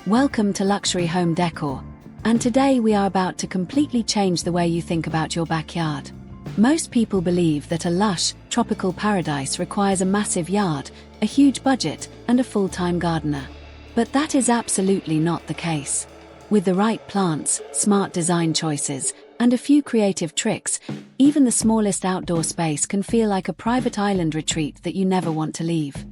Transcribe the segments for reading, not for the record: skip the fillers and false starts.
Welcome to Luxury Home Decor, and today we are about to completely change the way you think about your backyard. Most people believe that a lush, tropical paradise requires a massive yard, a huge budget, and a full-time gardener. But that is absolutely not the case. With the right plants, smart design choices, and a few creative tricks, even the smallest outdoor space can feel like a private island retreat that you never want to leave.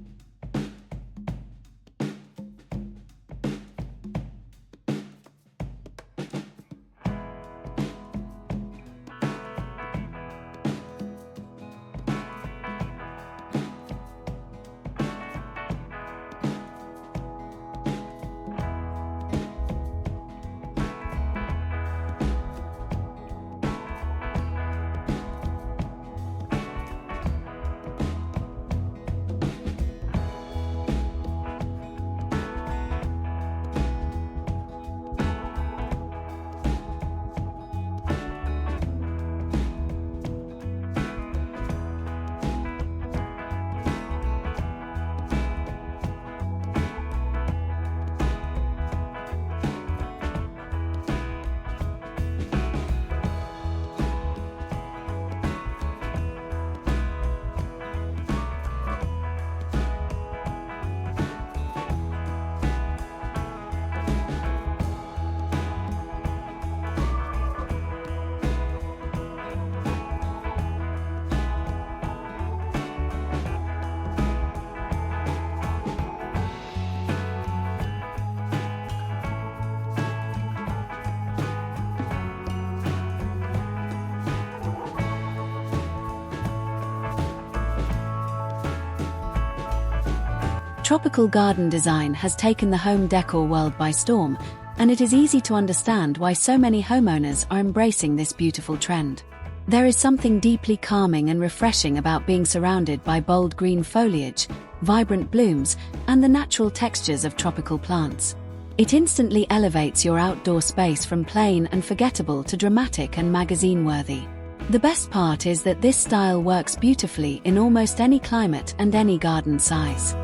Tropical garden design has taken the home decor world by storm, and it is easy to understand why so many homeowners are embracing this beautiful trend. There is something deeply calming and refreshing about being surrounded by bold green foliage, vibrant blooms, and the natural textures of tropical plants. It instantly elevates your outdoor space from plain and forgettable to dramatic and magazine-worthy. The best part is that this style works beautifully in almost any climate and any garden size.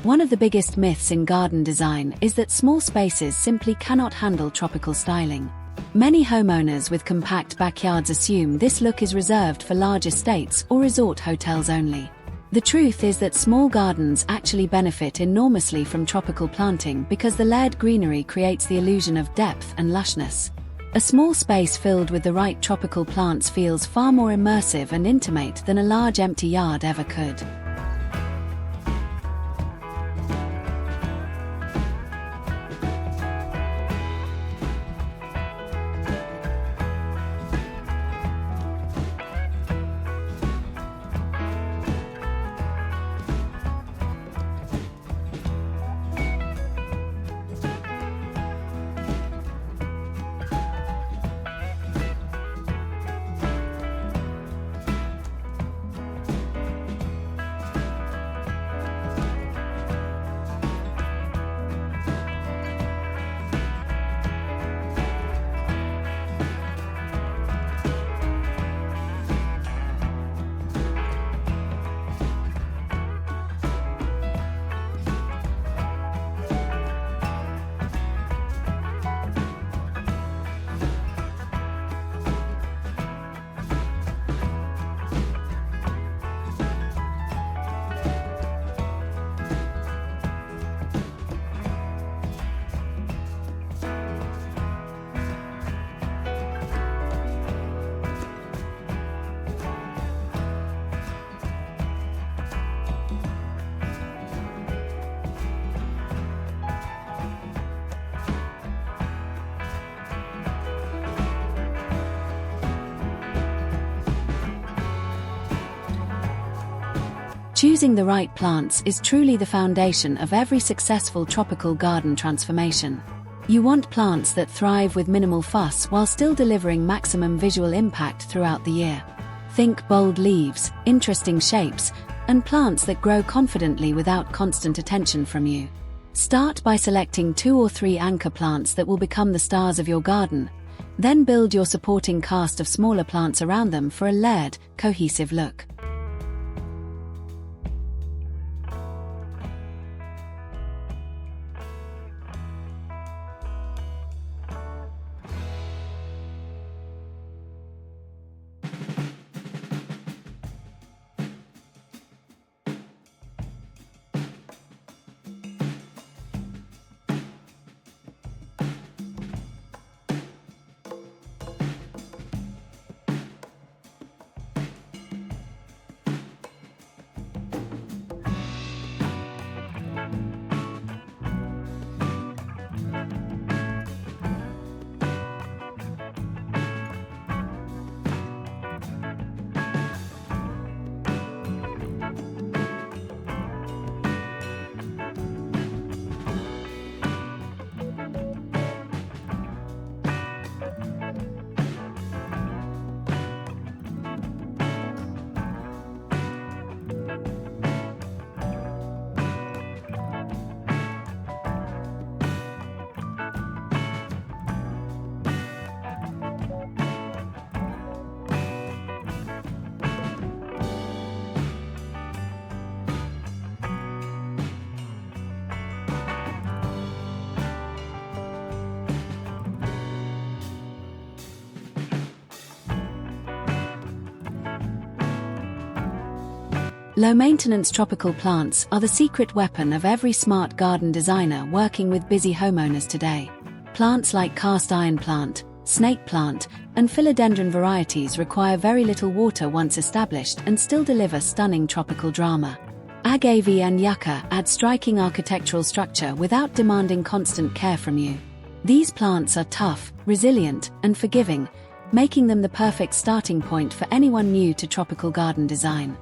One of the biggest myths in garden design is that small spaces simply cannot handle tropical styling. Many homeowners with compact backyards assume this look is reserved for large estates or resort hotels only. The truth is that small gardens actually benefit enormously from tropical planting because the layered greenery creates the illusion of depth and lushness. A small space filled with the right tropical plants feels far more immersive and intimate than a large empty yard ever could. Choosing the right plants is truly the foundation of every successful tropical garden transformation. You want plants that thrive with minimal fuss while still delivering maximum visual impact throughout the year. Think bold leaves, interesting shapes, and plants that grow confidently without constant attention from you. Start by selecting 2 or 3 anchor plants that will become the stars of your garden. Then build your supporting cast of smaller plants around them for a layered, cohesive look. Low-maintenance tropical plants are the secret weapon of every smart garden designer working with busy homeowners today. Plants like cast iron plant, snake plant, and philodendron varieties require very little water once established and still deliver stunning tropical drama. Agave and yucca add striking architectural structure without demanding constant care from you. These plants are tough, resilient, and forgiving, making them the perfect starting point for anyone new to tropical garden design.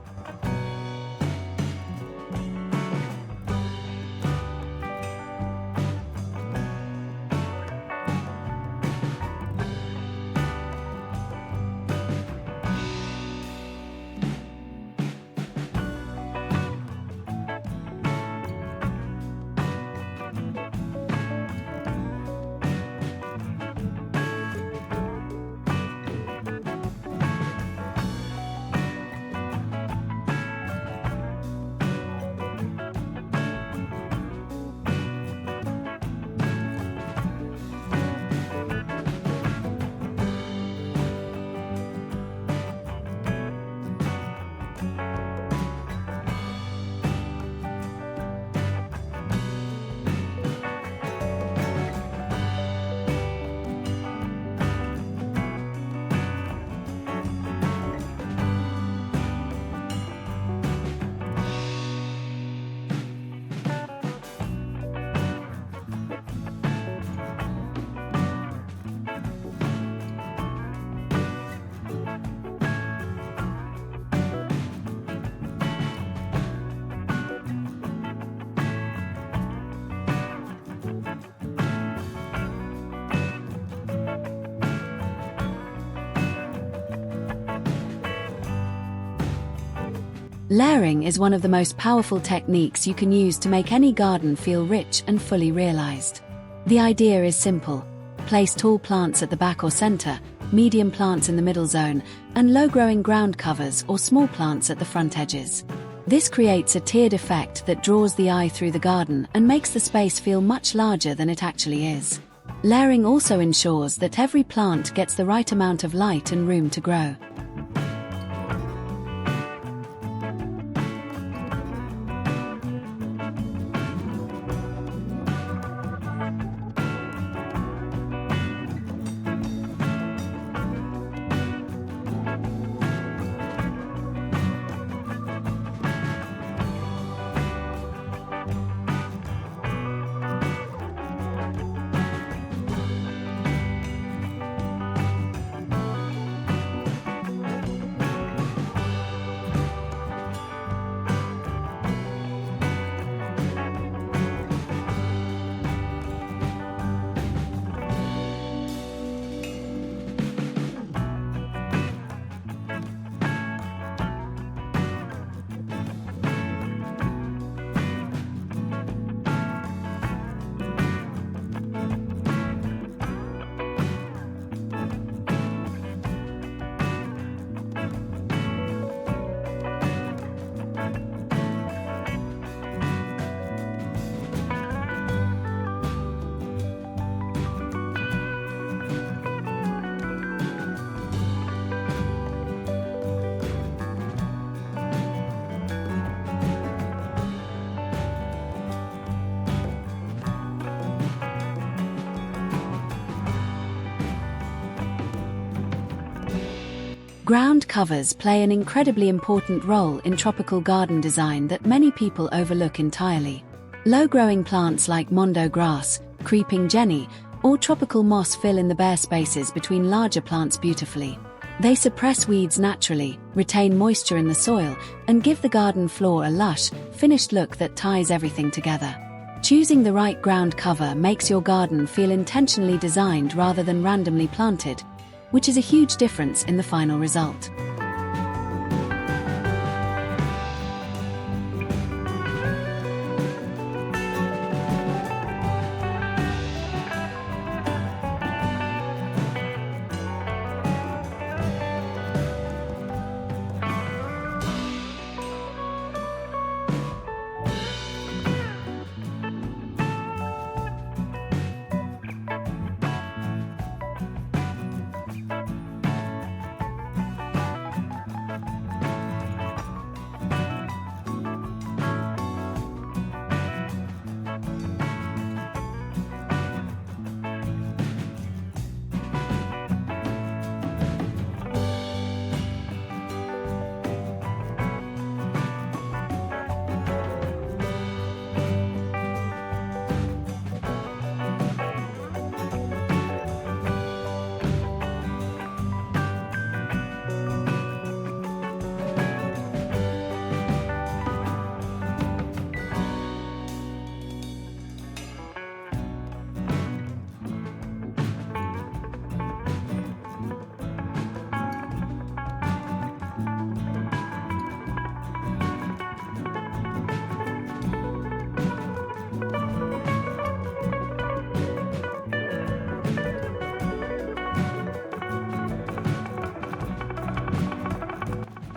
Layering is one of the most powerful techniques you can use to make any garden feel rich and fully realized. The idea is simple. Place tall plants at the back or center, medium plants in the middle zone, and low-growing ground covers or small plants at the front edges. This creates a tiered effect that draws the eye through the garden and makes the space feel much larger than it actually is. Layering also ensures that every plant gets the right amount of light and room to grow. Ground covers play an incredibly important role in tropical garden design that many people overlook entirely. Low-growing plants like mondo grass, creeping jenny, or tropical moss fill in the bare spaces between larger plants beautifully. They suppress weeds naturally, retain moisture in the soil, and give the garden floor a lush, finished look that ties everything together. Choosing the right ground cover makes your garden feel intentionally designed rather than randomly planted, which is a huge difference in the final result.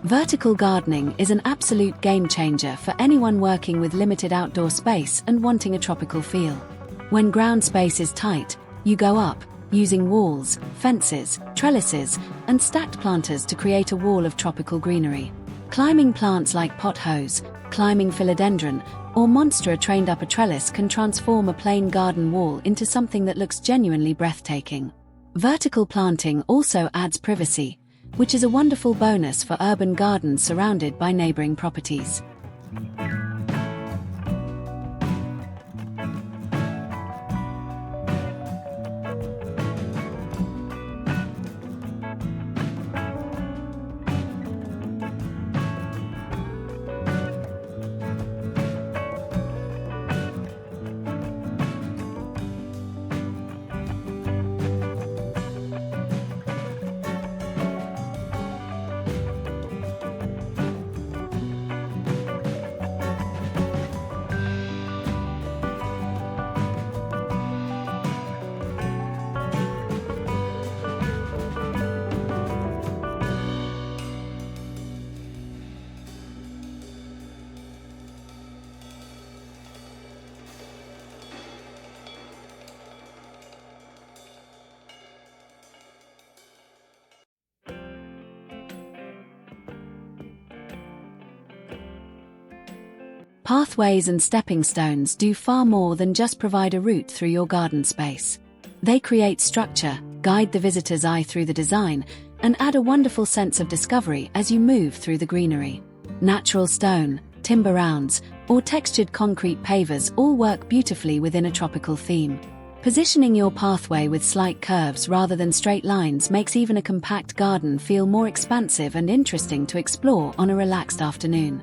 Vertical gardening is an absolute game changer for anyone working with limited outdoor space and wanting a tropical feel. When ground space is tight, you go up, using walls, fences, trellises, and stacked planters to create a wall of tropical greenery. Climbing plants like pothos, climbing philodendron, or monstera trained up a trellis can transform a plain garden wall into something that looks genuinely breathtaking. Vertical planting also adds privacy, which is a wonderful bonus for urban gardens surrounded by neighboring properties. Pathways and stepping stones do far more than just provide a route through your garden space. They create structure, guide the visitor's eye through the design, and add a wonderful sense of discovery as you move through the greenery. Natural stone, timber rounds, or textured concrete pavers all work beautifully within a tropical theme. Positioning your pathway with slight curves rather than straight lines makes even a compact garden feel more expansive and interesting to explore on a relaxed afternoon.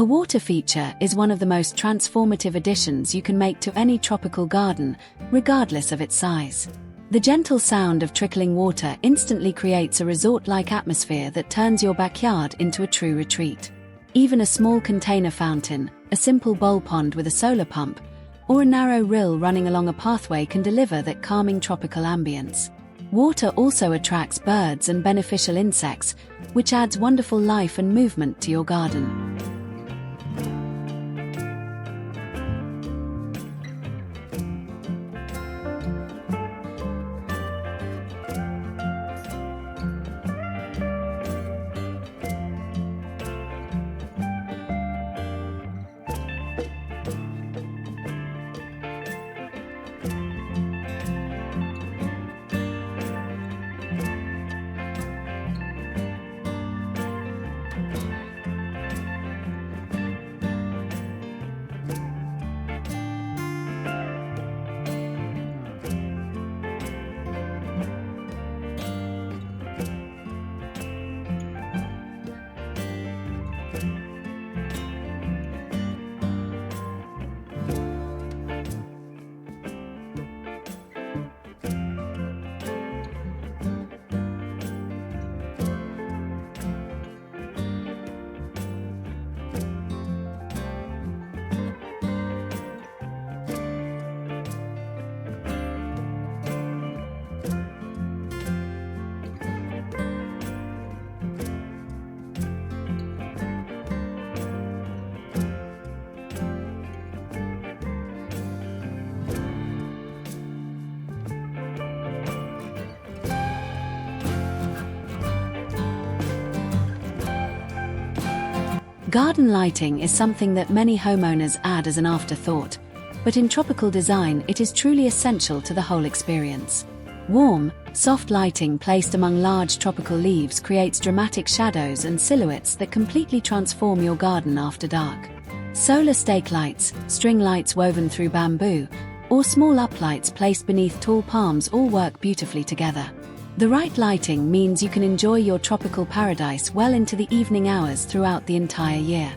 A water feature is one of the most transformative additions you can make to any tropical garden, regardless of its size. The gentle sound of trickling water instantly creates a resort-like atmosphere that turns your backyard into a true retreat. Even a small container fountain, a simple bowl pond with a solar pump, or a narrow rill running along a pathway can deliver that calming tropical ambience. Water also attracts birds and beneficial insects, which adds wonderful life and movement to your garden. Garden lighting is something that many homeowners add as an afterthought, but in tropical design it is truly essential to the whole experience. Warm, soft lighting placed among large tropical leaves creates dramatic shadows and silhouettes that completely transform your garden after dark. Solar stake lights, string lights woven through bamboo, or small uplights placed beneath tall palms all work beautifully together. The right lighting means you can enjoy your tropical paradise well into the evening hours throughout the entire year.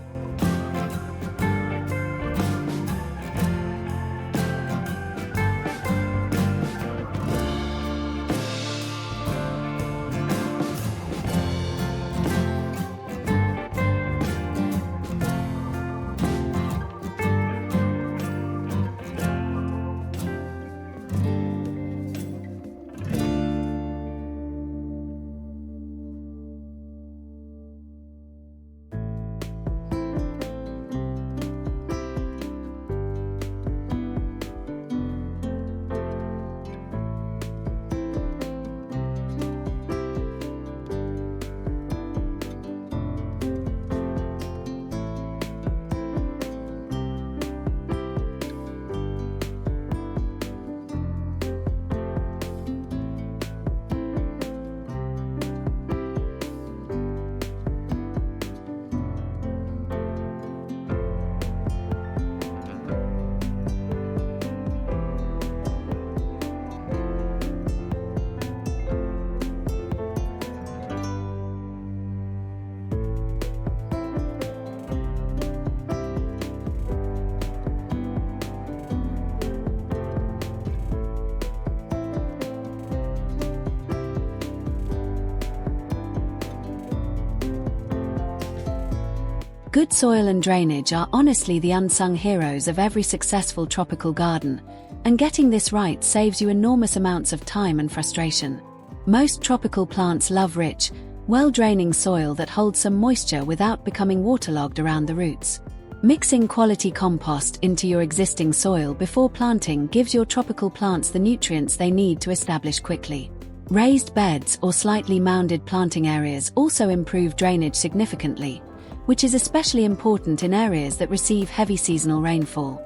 Good soil and drainage are honestly the unsung heroes of every successful tropical garden, and getting this right saves you enormous amounts of time and frustration. Most tropical plants love rich, well-draining soil that holds some moisture without becoming waterlogged around the roots. Mixing quality compost into your existing soil before planting gives your tropical plants the nutrients they need to establish quickly. Raised beds or slightly mounded planting areas also improve drainage significantly, which is especially important in areas that receive heavy seasonal rainfall.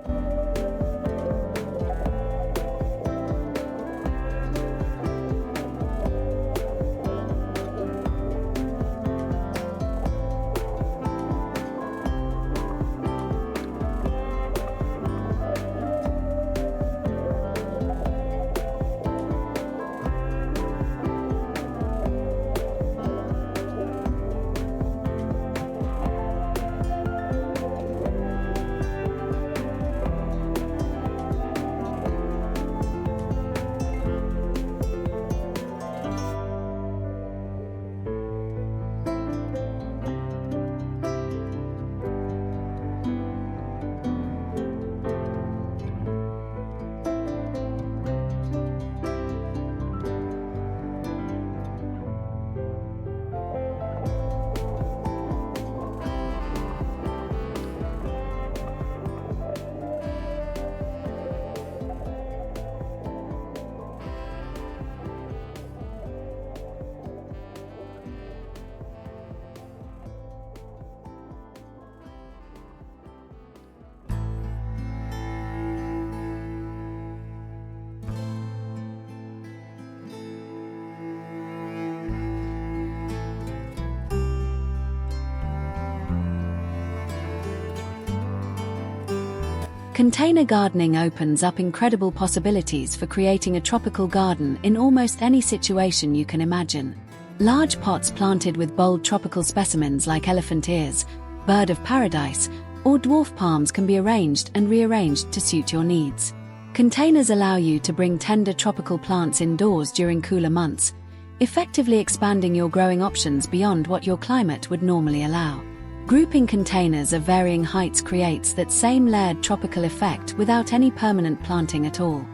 Container gardening opens up incredible possibilities for creating a tropical garden in almost any situation you can imagine. Large pots planted with bold tropical specimens like elephant ears, bird of paradise, or dwarf palms can be arranged and rearranged to suit your needs. Containers allow you to bring tender tropical plants indoors during cooler months, effectively expanding your growing options beyond what your climate would normally allow. Grouping containers of varying heights creates that same layered tropical effect without any permanent planting at all.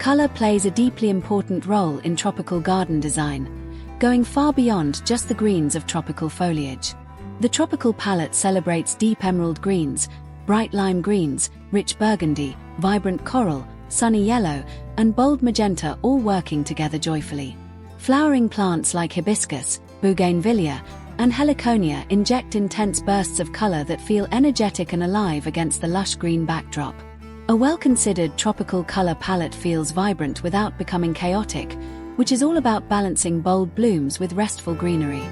Color plays a deeply important role in tropical garden design, going far beyond just the greens of tropical foliage. The tropical palette celebrates deep emerald greens, bright lime greens, rich burgundy, vibrant coral, sunny yellow, and bold magenta, all working together joyfully. Flowering plants like hibiscus, bougainvillea, and heliconia inject intense bursts of color that feel energetic and alive against the lush green backdrop. A well-considered tropical color palette feels vibrant without becoming chaotic, which is all about balancing bold blooms with restful greenery.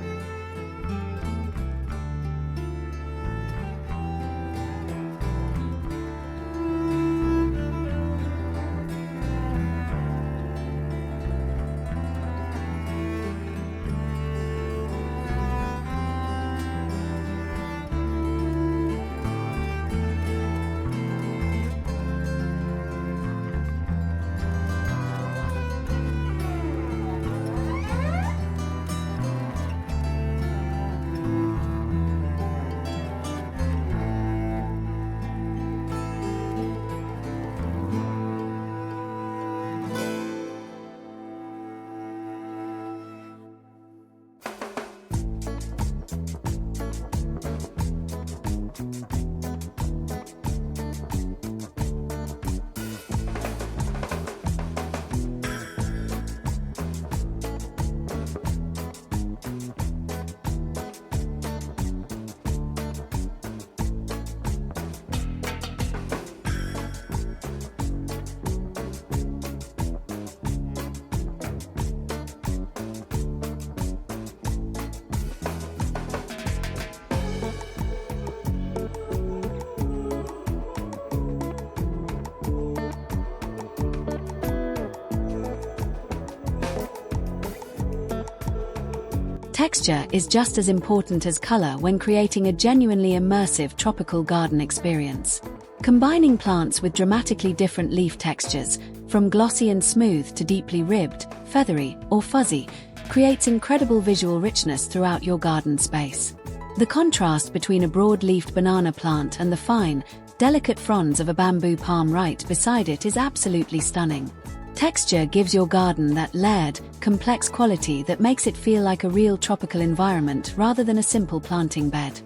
Texture is just as important as color when creating a genuinely immersive tropical garden experience. Combining plants with dramatically different leaf textures, from glossy and smooth to deeply ribbed, feathery, or fuzzy, creates incredible visual richness throughout your garden space. The contrast between a broad-leafed banana plant and the fine, delicate fronds of a bamboo palm right beside it is absolutely stunning. Texture gives your garden that layered, complex quality that makes it feel like a real tropical environment rather than a simple planting bed.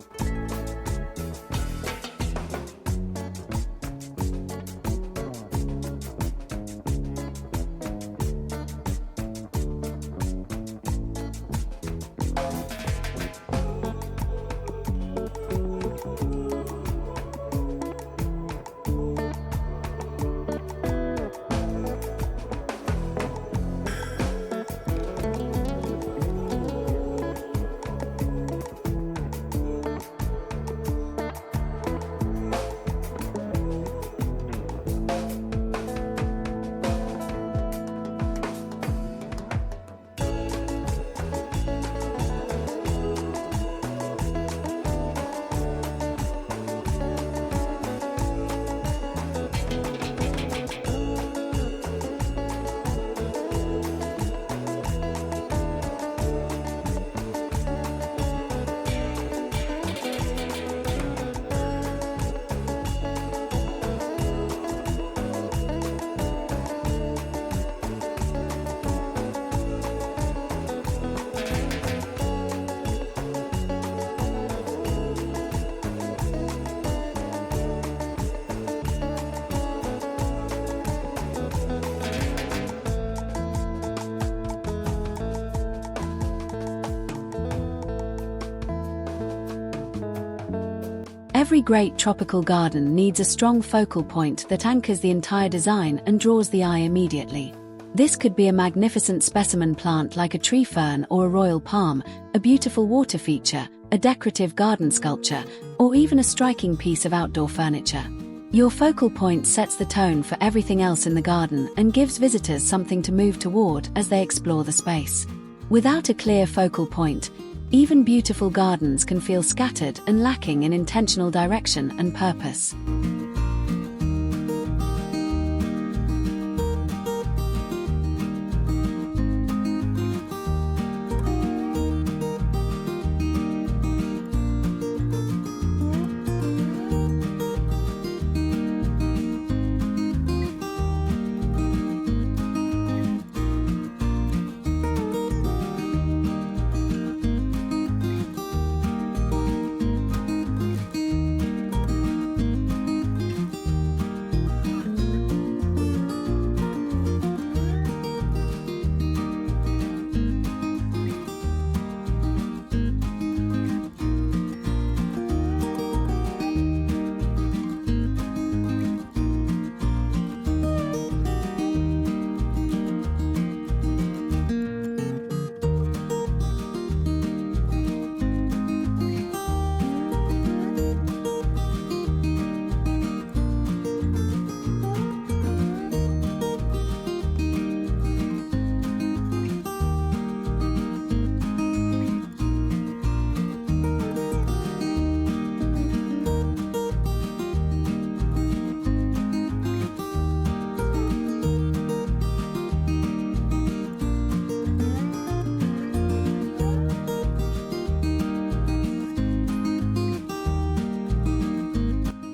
Every great tropical garden needs a strong focal point that anchors the entire design and draws the eye immediately. This could be a magnificent specimen plant like a tree fern or a royal palm, a beautiful water feature, a decorative garden sculpture, or even a striking piece of outdoor furniture. Your focal point sets the tone for everything else in the garden and gives visitors something to move toward as they explore the space. Without a clear focal point, even beautiful gardens can feel scattered and lacking in intentional direction and purpose.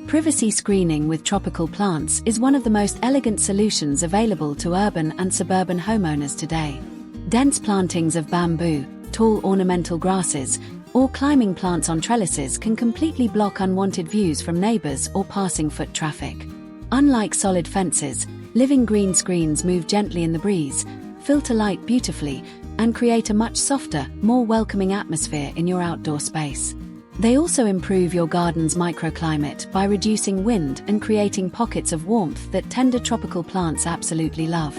Privacy screening with tropical plants is one of the most elegant solutions available to urban and suburban homeowners today. Dense plantings of bamboo, tall ornamental grasses, or climbing plants on trellises can completely block unwanted views from neighbors or passing foot traffic. Unlike solid fences, living green screens move gently in the breeze, filter light beautifully, and create a much softer, more welcoming atmosphere in your outdoor space. They also improve your garden's microclimate by reducing wind and creating pockets of warmth that tender tropical plants absolutely love.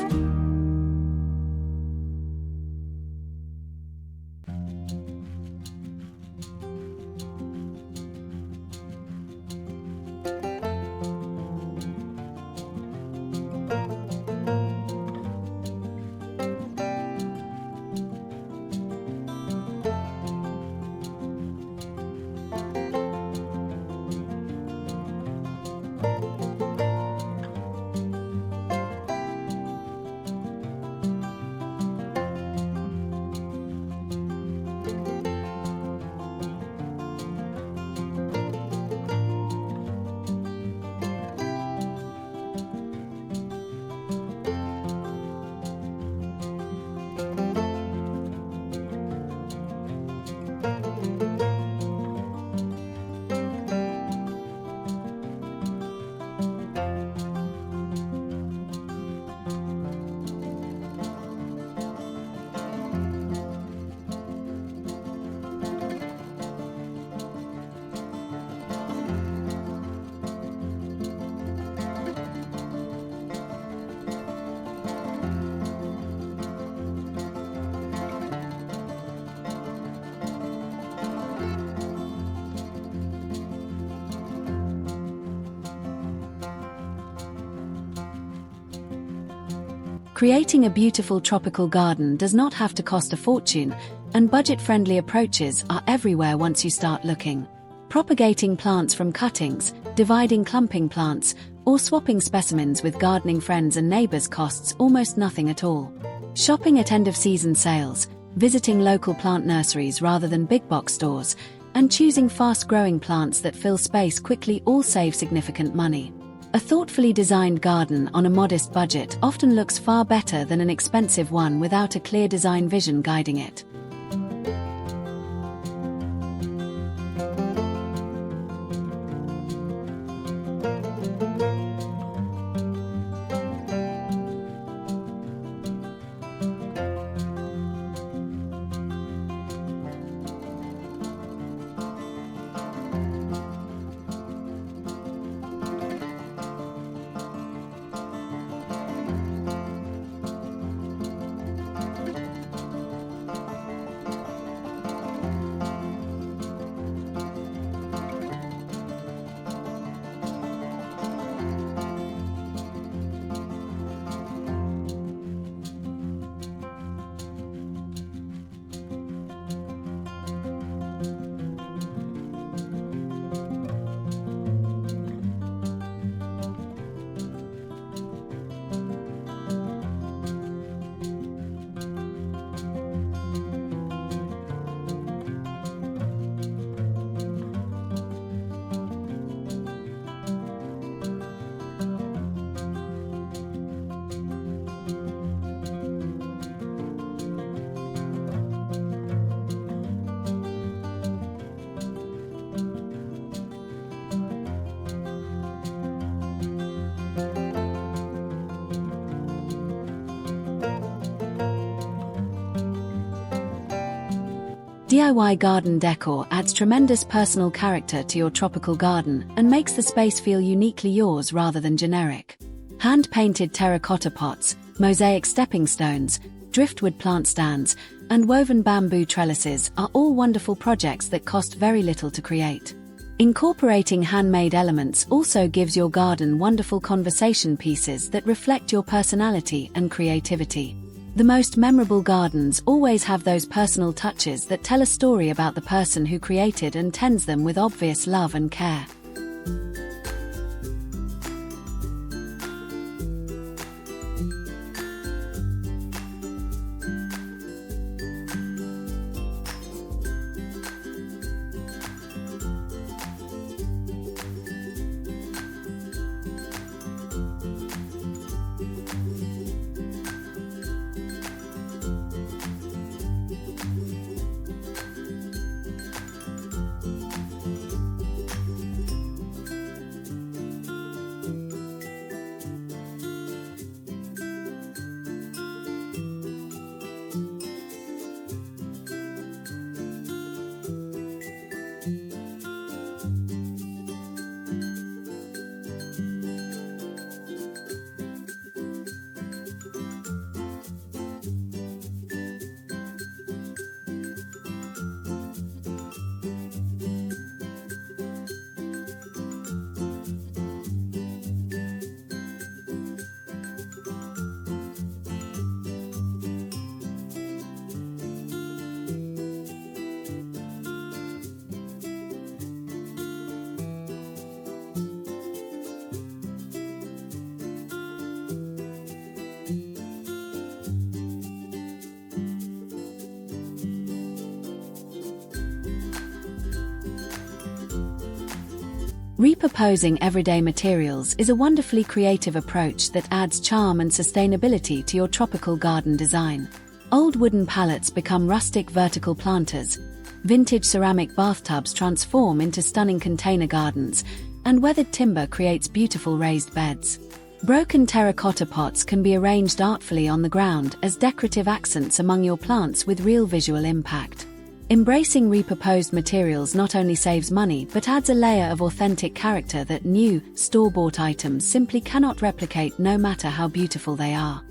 Creating a beautiful tropical garden does not have to cost a fortune, and budget-friendly approaches are everywhere once you start looking. Propagating plants from cuttings, dividing clumping plants, or swapping specimens with gardening friends and neighbors costs almost nothing at all. Shopping at end-of-season sales, visiting local plant nurseries rather than big-box stores, and choosing fast-growing plants that fill space quickly all save significant money. A thoughtfully designed garden on a modest budget often looks far better than an expensive one without a clear design vision guiding it. DIY garden decor adds tremendous personal character to your tropical garden and makes the space feel uniquely yours rather than generic. Hand-painted terracotta pots, mosaic stepping stones, driftwood plant stands, and woven bamboo trellises are all wonderful projects that cost very little to create. Incorporating handmade elements also gives your garden wonderful conversation pieces that reflect your personality and creativity. The most memorable gardens always have those personal touches that tell a story about the person who created and tends them with obvious love and care. Repurposing everyday materials is a wonderfully creative approach that adds charm and sustainability to your tropical garden design. Old wooden pallets become rustic vertical planters, vintage ceramic bathtubs transform into stunning container gardens, and weathered timber creates beautiful raised beds. Broken terracotta pots can be arranged artfully on the ground as decorative accents among your plants with real visual impact. Embracing repurposed materials not only saves money but adds a layer of authentic character that new, store-bought items simply cannot replicate no matter how beautiful they are.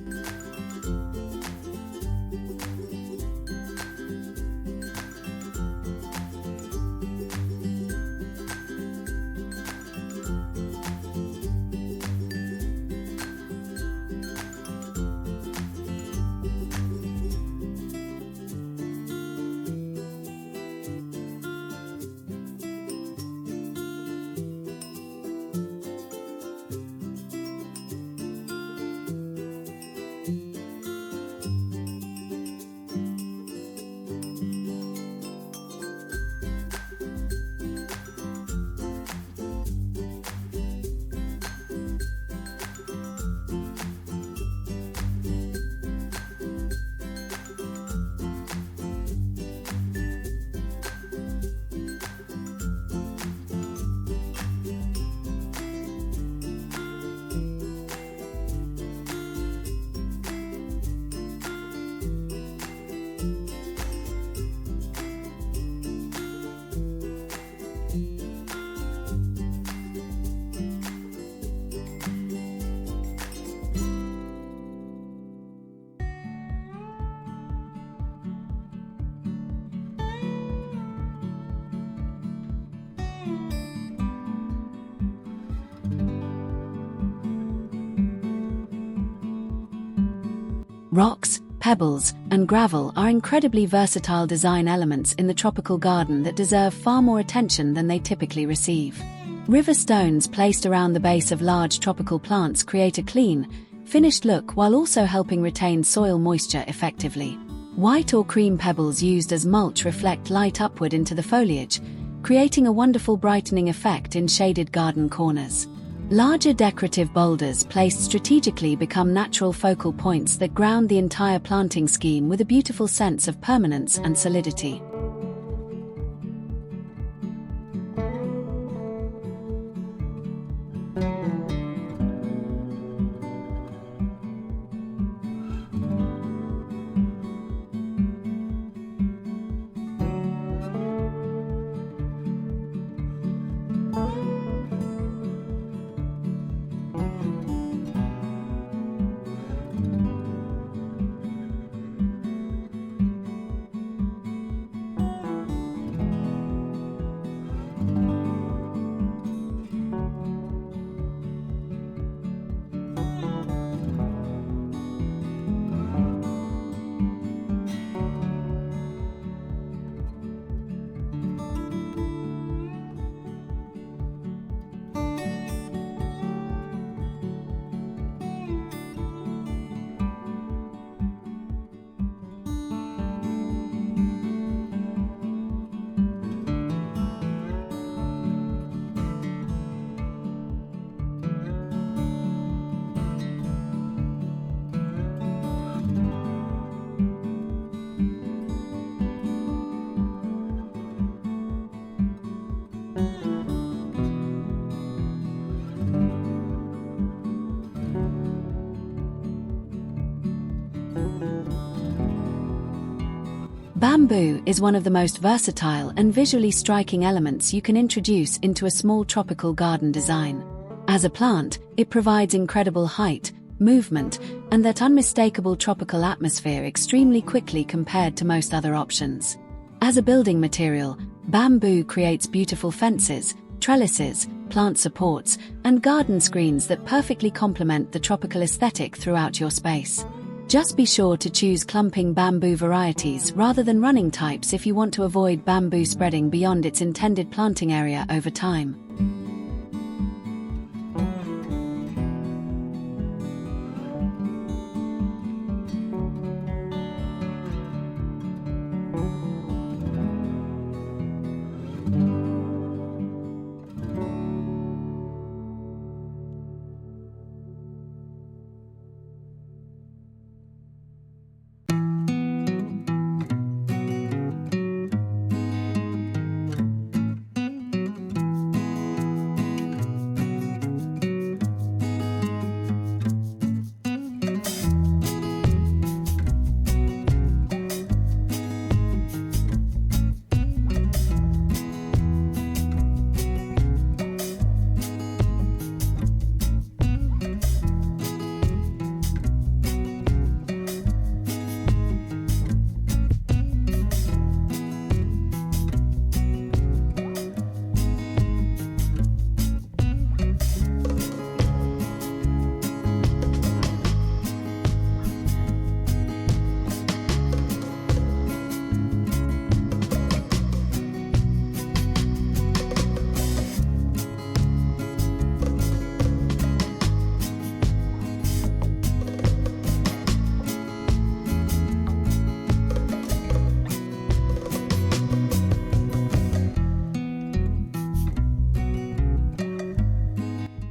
Rocks, pebbles, and gravel are incredibly versatile design elements in the tropical garden that deserve far more attention than they typically receive. River stones placed around the base of large tropical plants create a clean, finished look while also helping retain soil moisture effectively. White or cream pebbles used as mulch reflect light upward into the foliage, creating a wonderful brightening effect in shaded garden corners. Larger decorative boulders placed strategically become natural focal points that ground the entire planting scheme with a beautiful sense of permanence and solidity. Bamboo is one of the most versatile and visually striking elements you can introduce into a small tropical garden design. As a plant, it provides incredible height, movement, and that unmistakable tropical atmosphere extremely quickly compared to most other options. As a building material, bamboo creates beautiful fences, trellises, plant supports, and garden screens that perfectly complement the tropical aesthetic throughout your space. Just be sure to choose clumping bamboo varieties rather than running types if you want to avoid bamboo spreading beyond its intended planting area over time.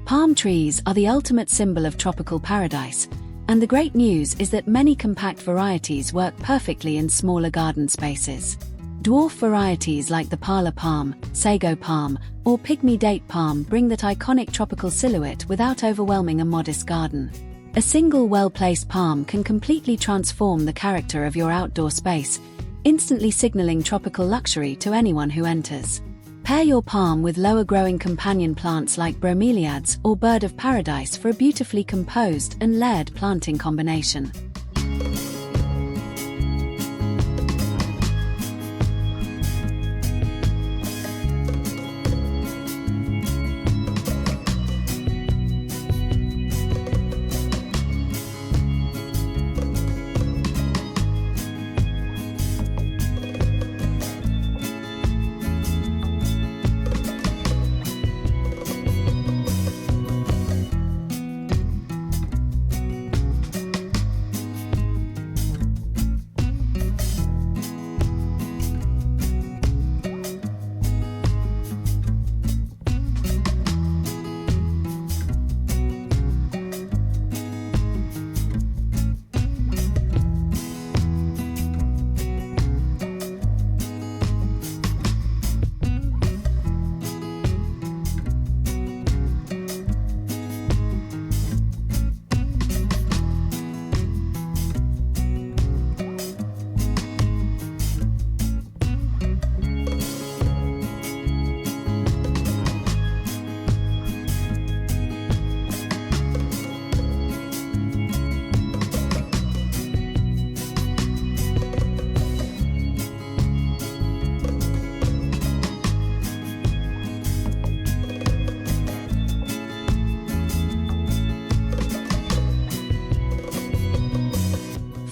Palm trees are the ultimate symbol of tropical paradise, and the great news is that many compact varieties work perfectly in smaller garden spaces. Dwarf varieties like the parlor palm, sago palm, or pygmy date palm bring that iconic tropical silhouette without overwhelming a modest garden. A single well-placed palm can completely transform the character of your outdoor space, instantly signaling tropical luxury to anyone who enters. Pair your palm with lower-growing companion plants like bromeliads or bird of paradise for a beautifully composed and layered planting combination.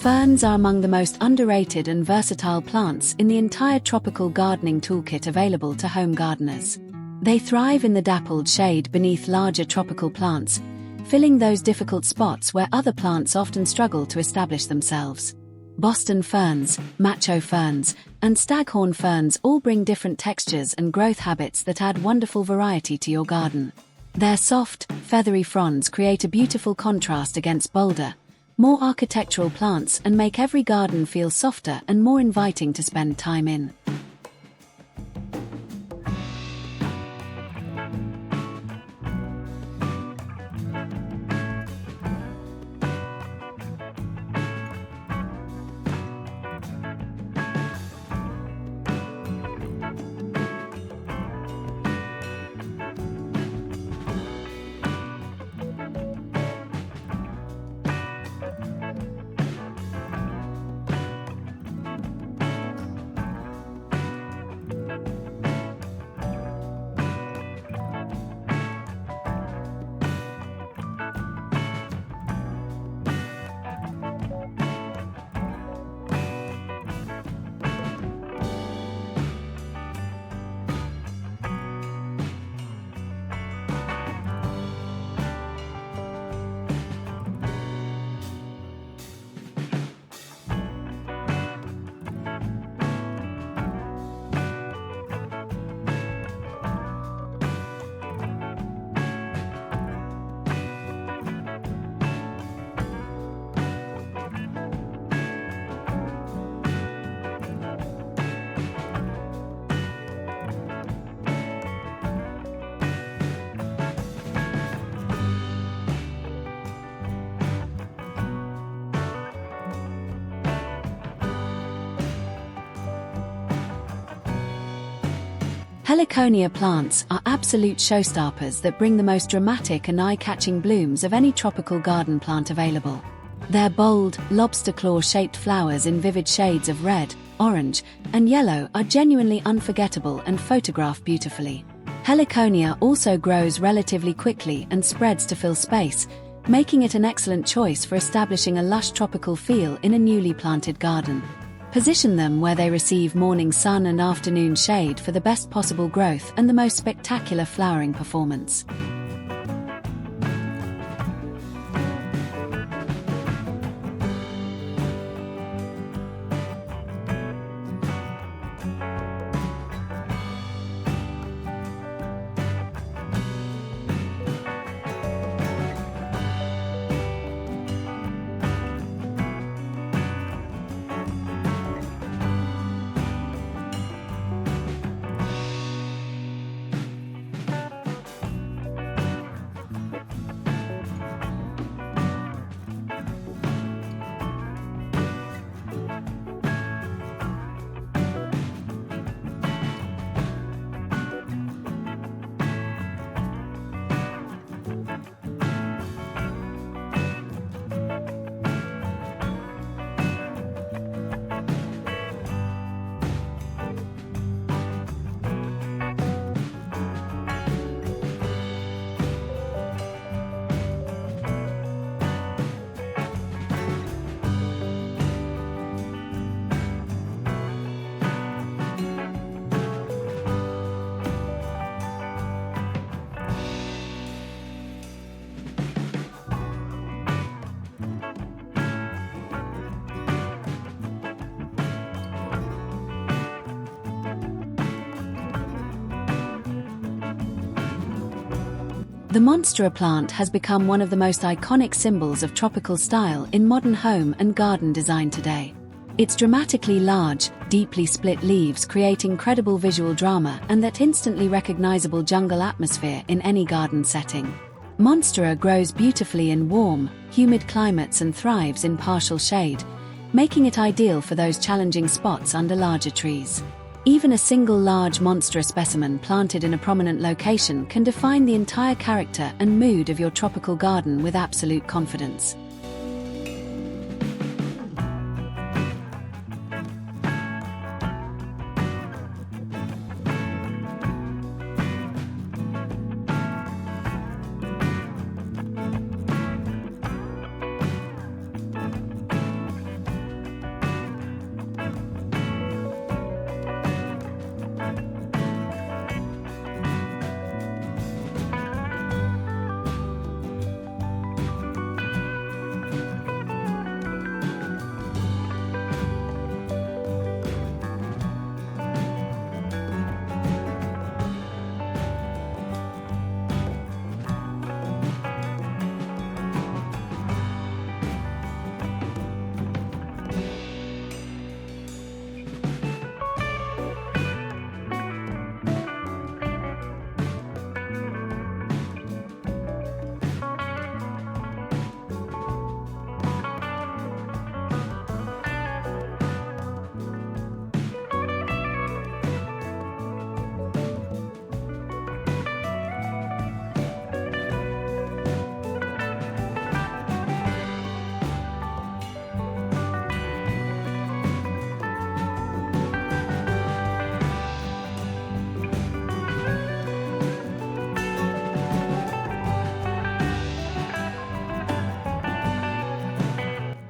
Ferns are among the most underrated and versatile plants in the entire tropical gardening toolkit available to home gardeners. They thrive in the dappled shade beneath larger tropical plants, filling those difficult spots where other plants often struggle to establish themselves. Boston ferns, macho ferns, and staghorn ferns all bring different textures and growth habits that add wonderful variety to your garden. Their soft, feathery fronds create a beautiful contrast against bolder, more architectural plants and make every garden feel softer and more inviting to spend time in. Heliconia plants are absolute showstoppers that bring the most dramatic and eye-catching blooms of any tropical garden plant available. Their bold, lobster claw-shaped flowers in vivid shades of red, orange, and yellow are genuinely unforgettable and photograph beautifully. Heliconia also grows relatively quickly and spreads to fill space, making it an excellent choice for establishing a lush tropical feel in a newly planted garden. Position them where they receive morning sun and afternoon shade for the best possible growth and the most spectacular flowering performance. The monstera plant has become one of the most iconic symbols of tropical style in modern home and garden design today. Its dramatically large, deeply split leaves create incredible visual drama and that instantly recognizable jungle atmosphere in any garden setting. Monstera grows beautifully in warm, humid climates and thrives in partial shade, making it ideal for those challenging spots under larger trees. Even a single large monstera specimen planted in a prominent location can define the entire character and mood of your tropical garden with absolute confidence.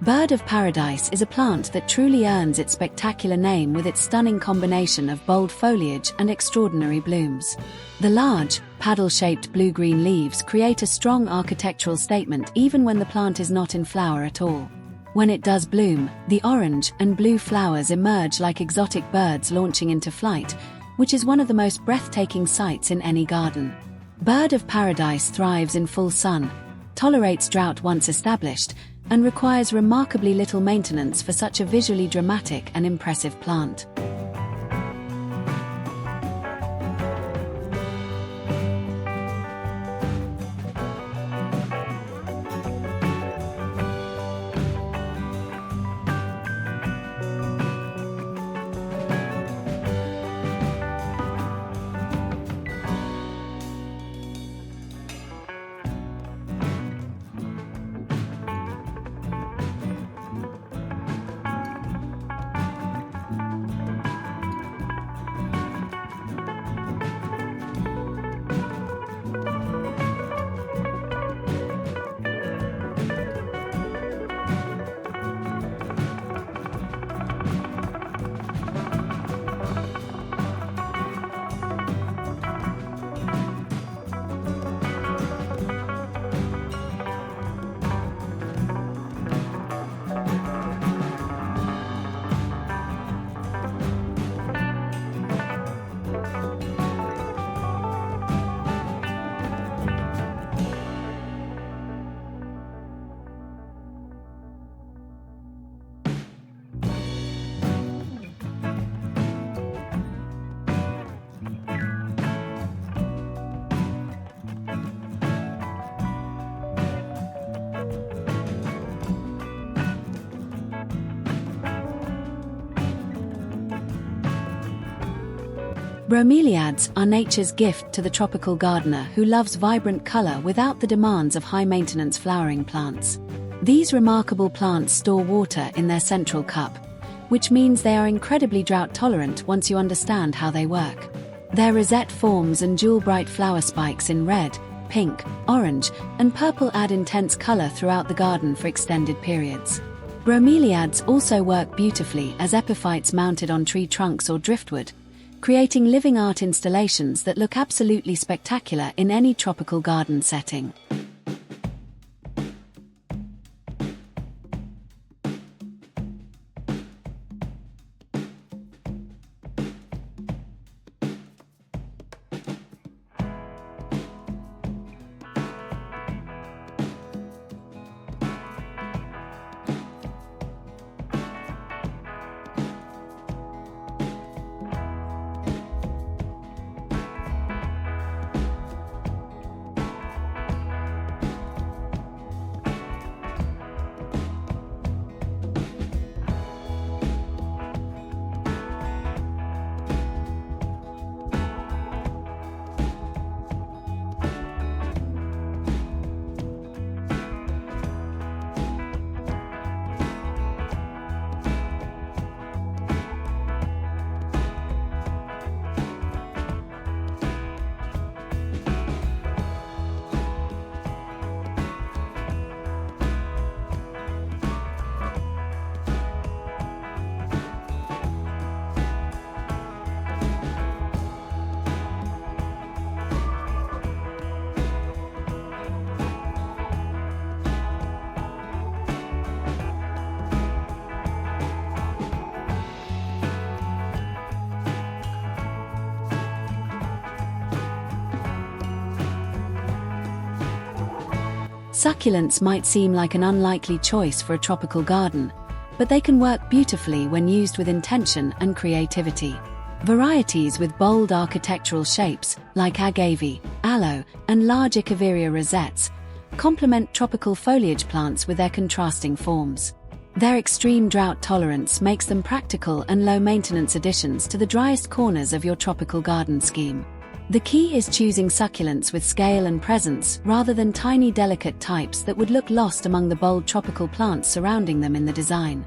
Bird of Paradise is a plant that truly earns its spectacular name with its stunning combination of bold foliage and extraordinary blooms. The large, paddle-shaped blue-green leaves create a strong architectural statement even when the plant is not in flower at all. When it does bloom, the orange and blue flowers emerge like exotic birds launching into flight, which is one of the most breathtaking sights in any garden. Bird of Paradise thrives in full sun, tolerates drought once established, and requires remarkably little maintenance for such a visually dramatic and impressive plant. Bromeliads are nature's gift to the tropical gardener who loves vibrant color without the demands of high-maintenance flowering plants. These remarkable plants store water in their central cup, which means they are incredibly drought-tolerant once you understand how they work. Their rosette forms and jewel-bright flower spikes in red, pink, orange, and purple add intense color throughout the garden for extended periods. Bromeliads also work beautifully as epiphytes mounted on tree trunks or driftwood, creating living art installations that look absolutely spectacular in any tropical garden setting. Succulents might seem like an unlikely choice for a tropical garden, but they can work beautifully when used with intention and creativity. Varieties with bold architectural shapes, like agave, aloe, and large Echeveria rosettes, complement tropical foliage plants with their contrasting forms. Their extreme drought tolerance makes them practical and low-maintenance additions to the driest corners of your tropical garden scheme. The key is choosing succulents with scale and presence rather than tiny delicate types that would look lost among the bold tropical plants surrounding them in the design.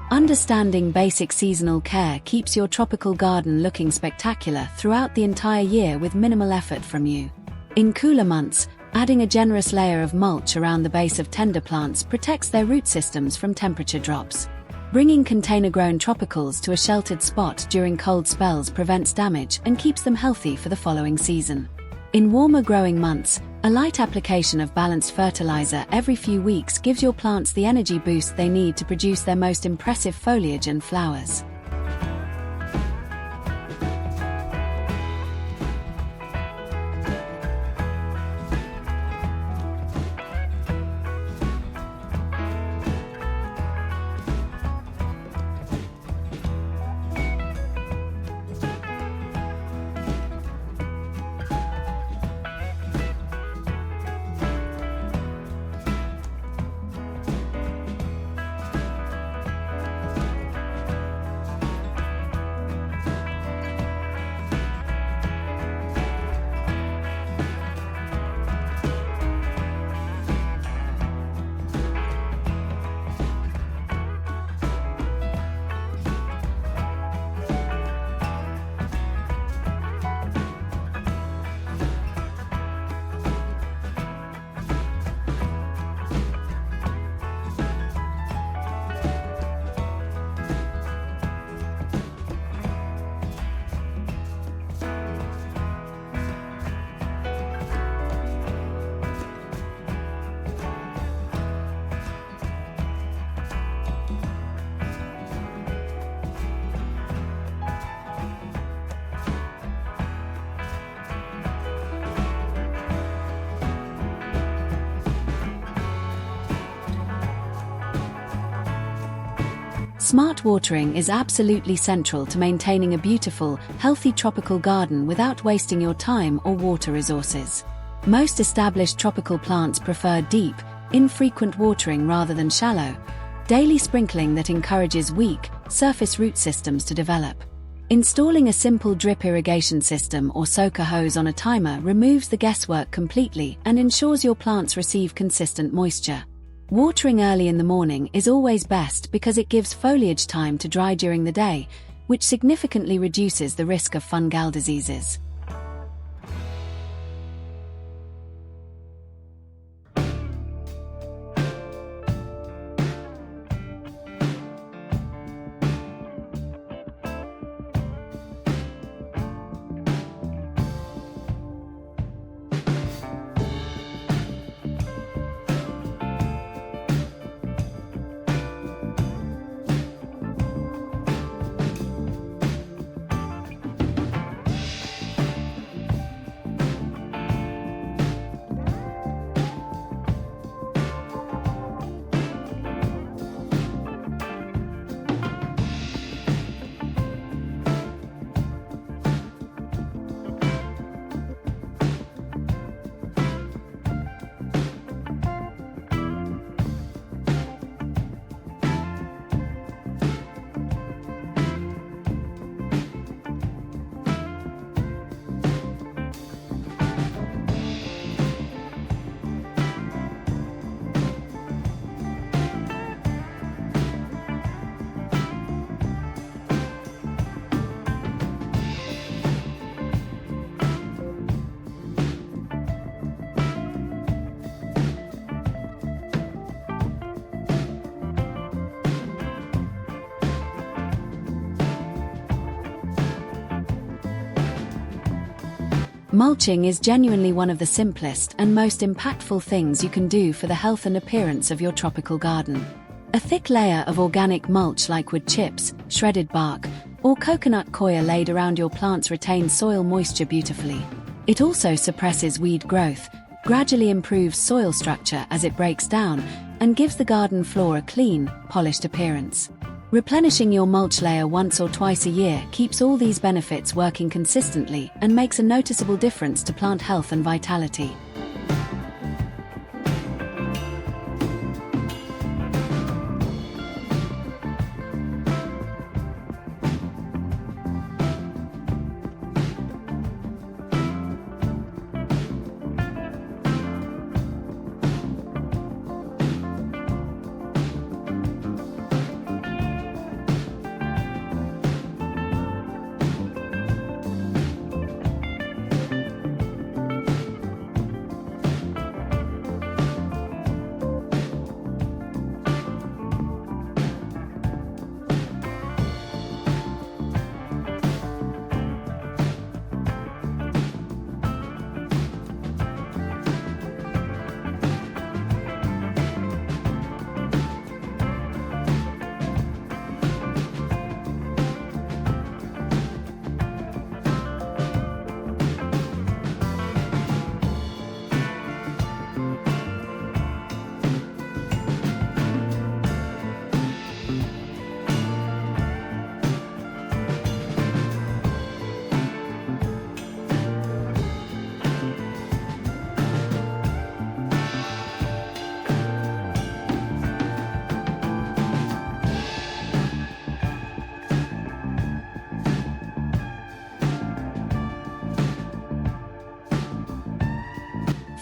Understanding basic seasonal care keeps your tropical garden looking spectacular throughout the entire year with minimal effort from you. In cooler months, adding a generous layer of mulch around the base of tender plants protects their root systems from temperature drops. Bringing container-grown tropicals to a sheltered spot during cold spells prevents damage and keeps them healthy for the following season. In warmer growing months, a light application of balanced fertilizer every few weeks gives your plants the energy boost they need to produce their most impressive foliage and flowers. Smart watering is absolutely central to maintaining a beautiful, healthy tropical garden without wasting your time or water resources. Most established tropical plants prefer deep, infrequent watering rather than shallow, daily sprinkling that encourages weak, surface root systems to develop. Installing a simple drip irrigation system or soaker hose on a timer removes the guesswork completely and ensures your plants receive consistent moisture. Watering early in the morning is always best because it gives foliage time to dry during the day, which significantly reduces the risk of fungal diseases. Mulching is genuinely one of the simplest and most impactful things you can do for the health and appearance of your tropical garden. A thick layer of organic mulch like wood chips, shredded bark, or coconut coir laid around your plants retains soil moisture beautifully. It also suppresses weed growth, gradually improves soil structure as it breaks down, and gives the garden floor a clean, polished appearance. Replenishing your mulch layer once or twice a year keeps all these benefits working consistently and makes a noticeable difference to plant health and vitality.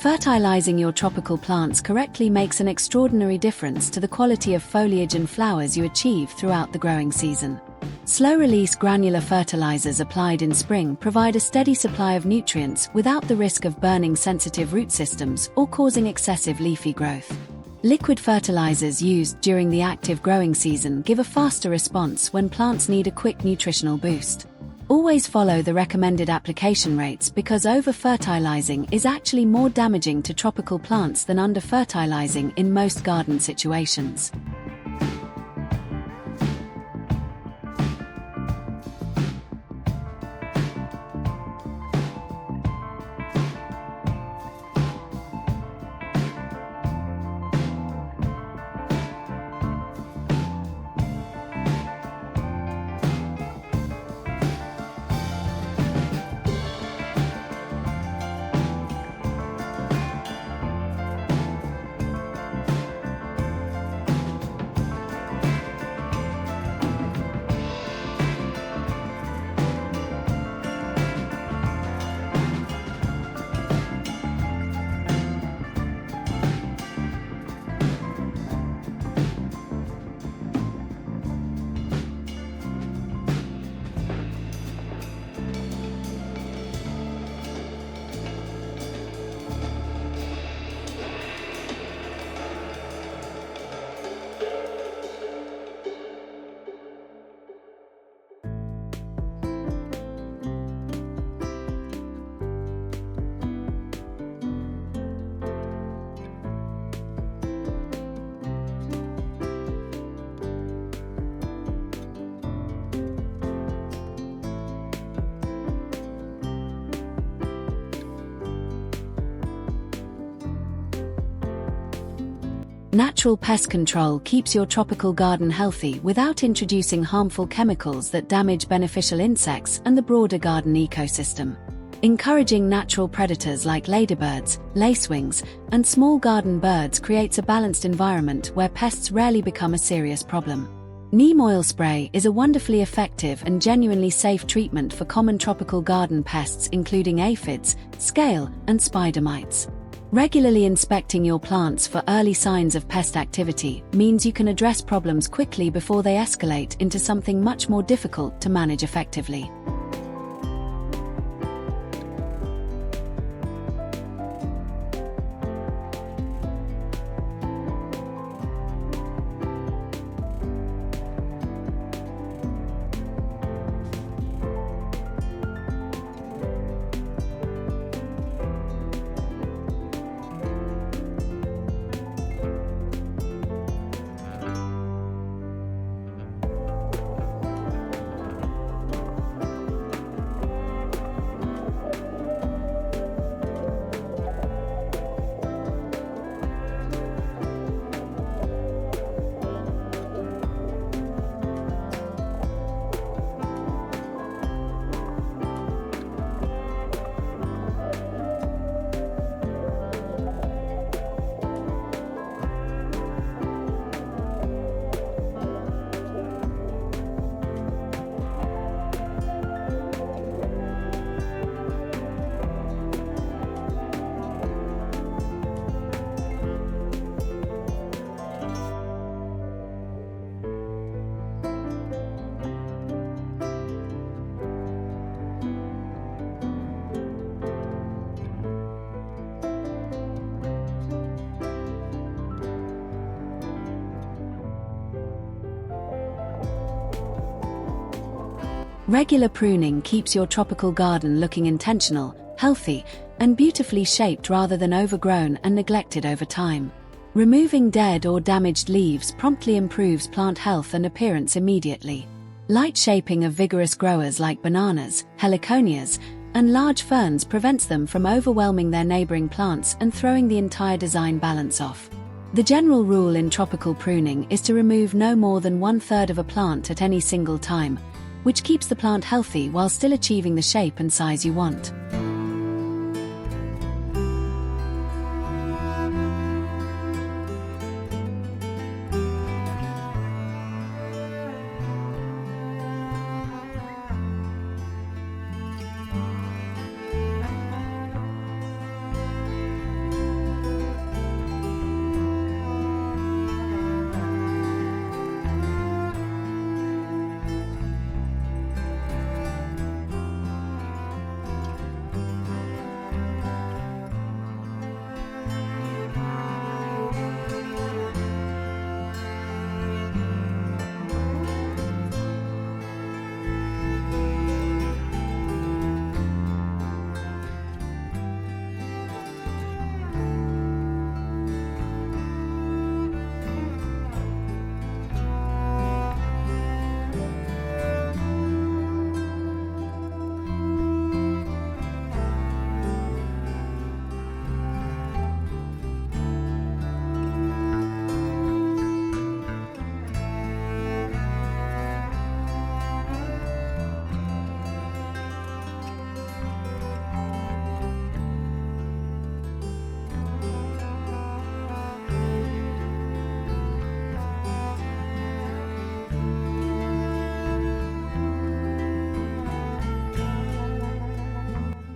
Fertilizing your tropical plants correctly makes an extraordinary difference to the quality of foliage and flowers you achieve throughout the growing season. Slow-release granular fertilizers applied in spring provide a steady supply of nutrients without the risk of burning sensitive root systems or causing excessive leafy growth. Liquid fertilizers used during the active growing season give a faster response when plants need a quick nutritional boost. Always follow the recommended application rates because over-fertilizing is actually more damaging to tropical plants than under-fertilizing in most garden situations. Natural pest control keeps your tropical garden healthy without introducing harmful chemicals that damage beneficial insects and the broader garden ecosystem. Encouraging natural predators like ladybirds, lacewings, and small garden birds creates a balanced environment where pests rarely become a serious problem. Neem oil spray is a wonderfully effective and genuinely safe treatment for common tropical garden pests including aphids, scale, and spider mites. Regularly inspecting your plants for early signs of pest activity means you can address problems quickly before they escalate into something much more difficult to manage effectively. Regular pruning keeps your tropical garden looking intentional, healthy, and beautifully shaped rather than overgrown and neglected over time. Removing dead or damaged leaves promptly improves plant health and appearance immediately. Light shaping of vigorous growers like bananas, heliconias, and large ferns prevents them from overwhelming their neighboring plants and throwing the entire design balance off. The general rule in tropical pruning is to remove no more than 1/3 of a plant at any single time, which keeps the plant healthy while still achieving the shape and size you want.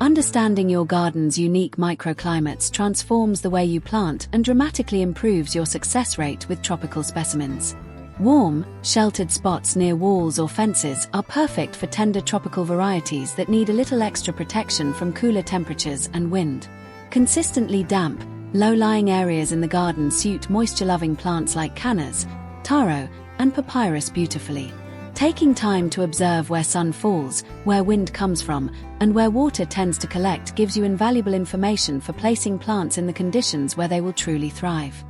Understanding your garden's unique microclimates transforms the way you plant and dramatically improves your success rate with tropical specimens. Warm, sheltered spots near walls or fences are perfect for tender tropical varieties that need a little extra protection from cooler temperatures and wind. Consistently damp, low-lying areas in the garden suit moisture-loving plants like cannas, taro, and papyrus beautifully. Taking time to observe where sun falls, where wind comes from, and where water tends to collect gives you invaluable information for placing plants in the conditions where they will truly thrive.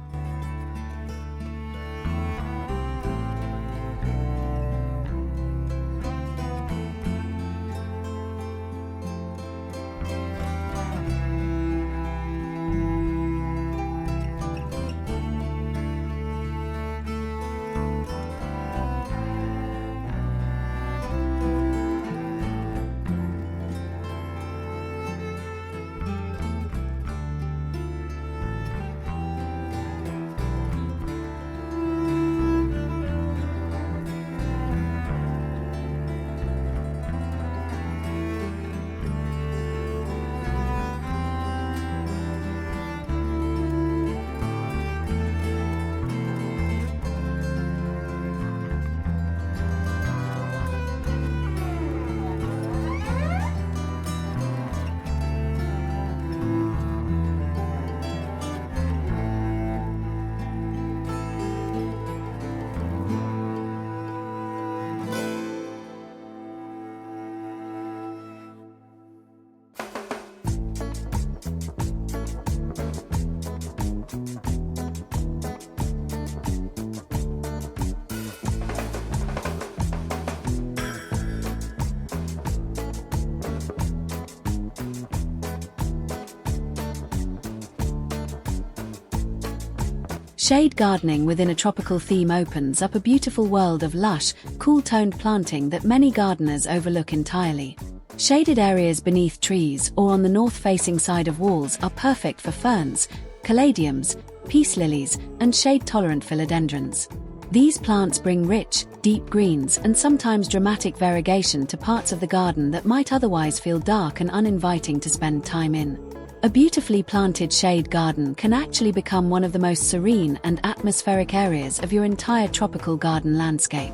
Shade gardening within a tropical theme opens up a beautiful world of lush, cool-toned planting that many gardeners overlook entirely. Shaded areas beneath trees or on the north-facing side of walls are perfect for ferns, caladiums, peace lilies, and shade-tolerant philodendrons. These plants bring rich, deep greens and sometimes dramatic variegation to parts of the garden that might otherwise feel dark and uninviting to spend time in. A beautifully planted shade garden can actually become one of the most serene and atmospheric areas of your entire tropical garden landscape.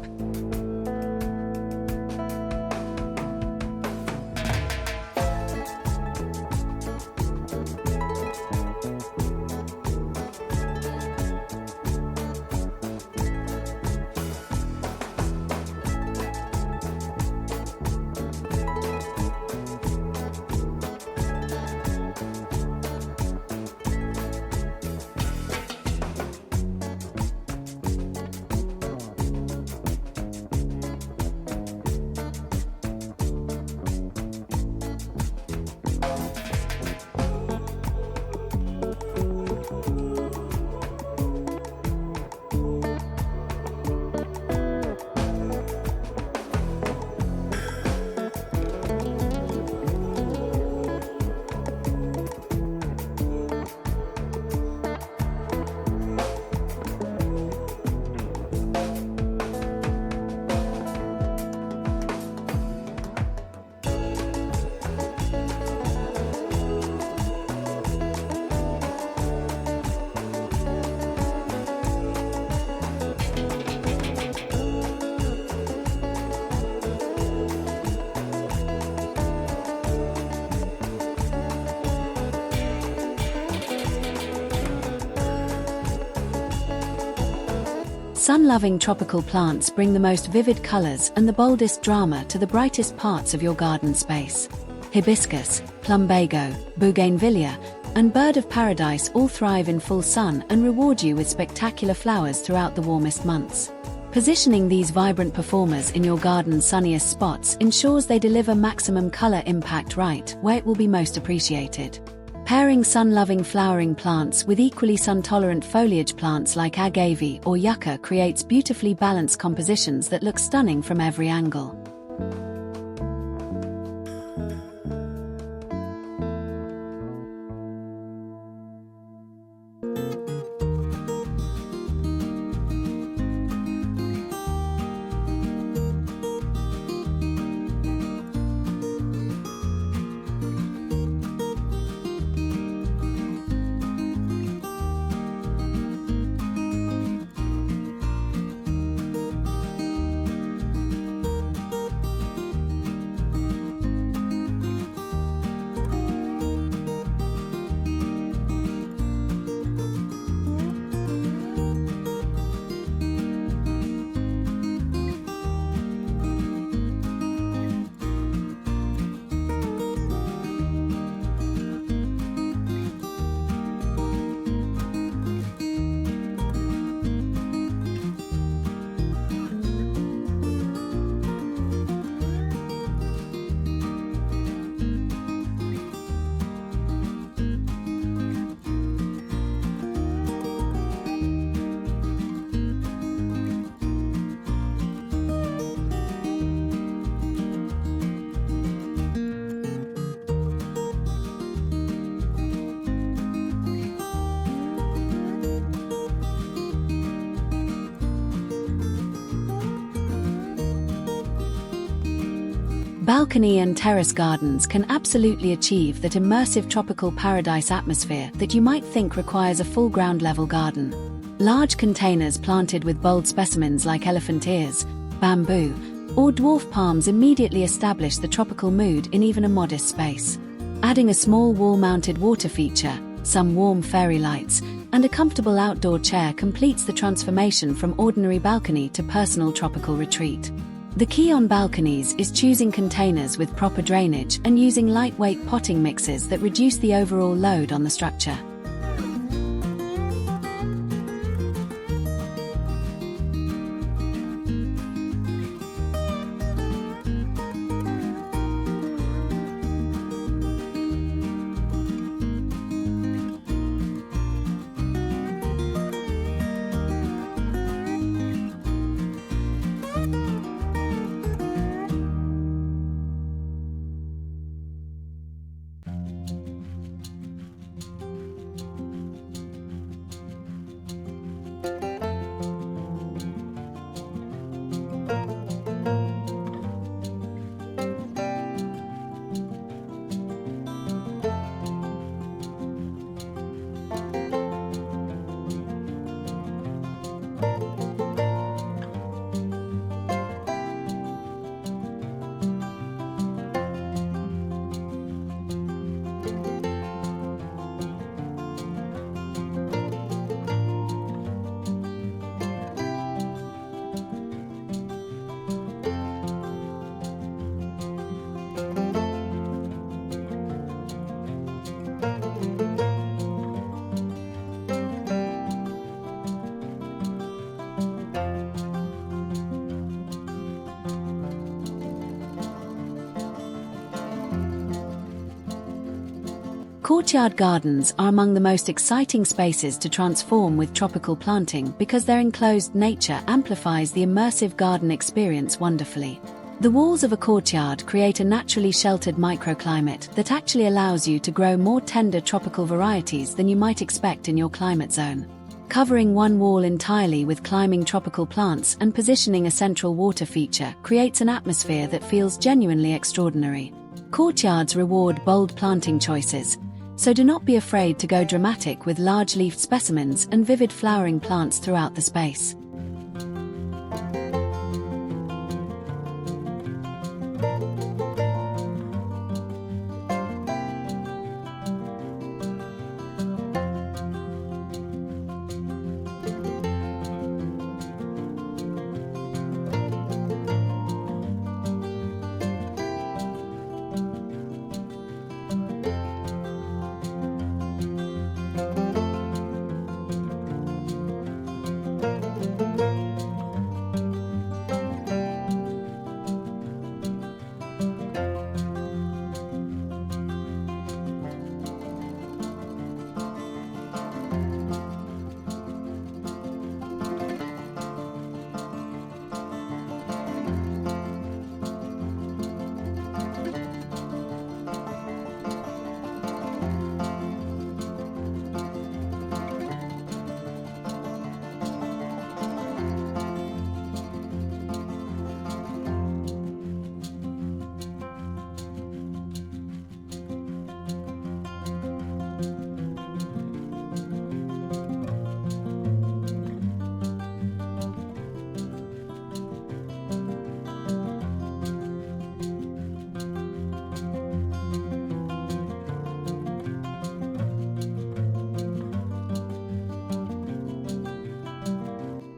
Sun-loving tropical plants bring the most vivid colors and the boldest drama to the brightest parts of your garden space. Hibiscus, plumbago, bougainvillea, and bird of paradise all thrive in full sun and reward you with spectacular flowers throughout the warmest months. Positioning these vibrant performers in your garden's sunniest spots ensures they deliver maximum color impact right where it will be most appreciated. Pairing sun-loving flowering plants with equally sun-tolerant foliage plants like agave or yucca creates beautifully balanced compositions that look stunning from every angle. Balcony and terrace gardens can absolutely achieve that immersive tropical paradise atmosphere that you might think requires a full ground-level garden. Large containers planted with bold specimens like elephant ears, bamboo, or dwarf palms immediately establish the tropical mood in even a modest space. Adding a small wall-mounted water feature, some warm fairy lights, and a comfortable outdoor chair completes the transformation from ordinary balcony to personal tropical retreat. The key on balconies is choosing containers with proper drainage and using lightweight potting mixes that reduce the overall load on the structure. Courtyard gardens are among the most exciting spaces to transform with tropical planting because their enclosed nature amplifies the immersive garden experience wonderfully. The walls of a courtyard create a naturally sheltered microclimate that actually allows you to grow more tender tropical varieties than you might expect in your climate zone. Covering one wall entirely with climbing tropical plants and positioning a central water feature creates an atmosphere that feels genuinely extraordinary. Courtyards reward bold planting choices, so do not be afraid to go dramatic with large-leafed specimens and vivid flowering plants throughout the space.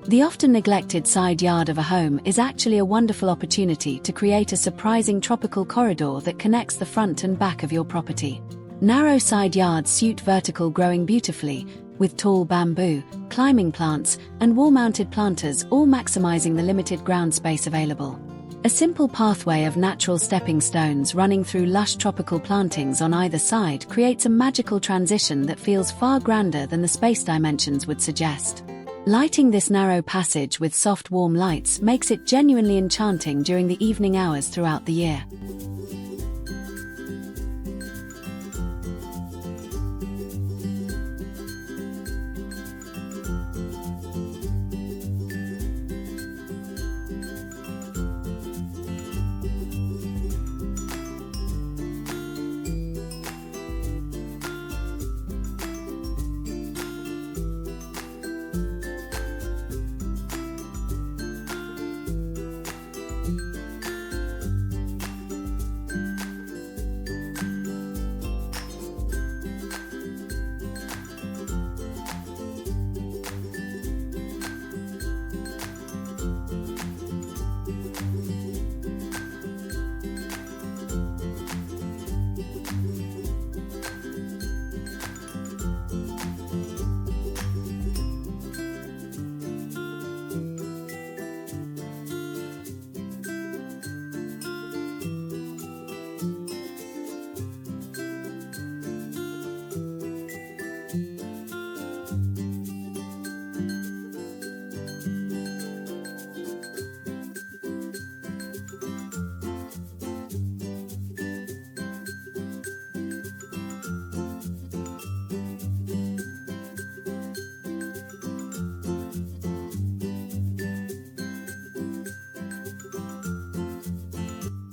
The often neglected side yard of a home is actually a wonderful opportunity to create a surprising tropical corridor that connects the front and back of your property. Narrow side yards suit vertical growing beautifully, with tall bamboo, climbing plants, and wall-mounted planters all maximizing the limited ground space available. A simple pathway of natural stepping stones running through lush tropical plantings on either side creates a magical transition that feels far grander than the space dimensions would suggest. Lighting this narrow passage with soft warm lights makes it genuinely enchanting during the evening hours throughout the year.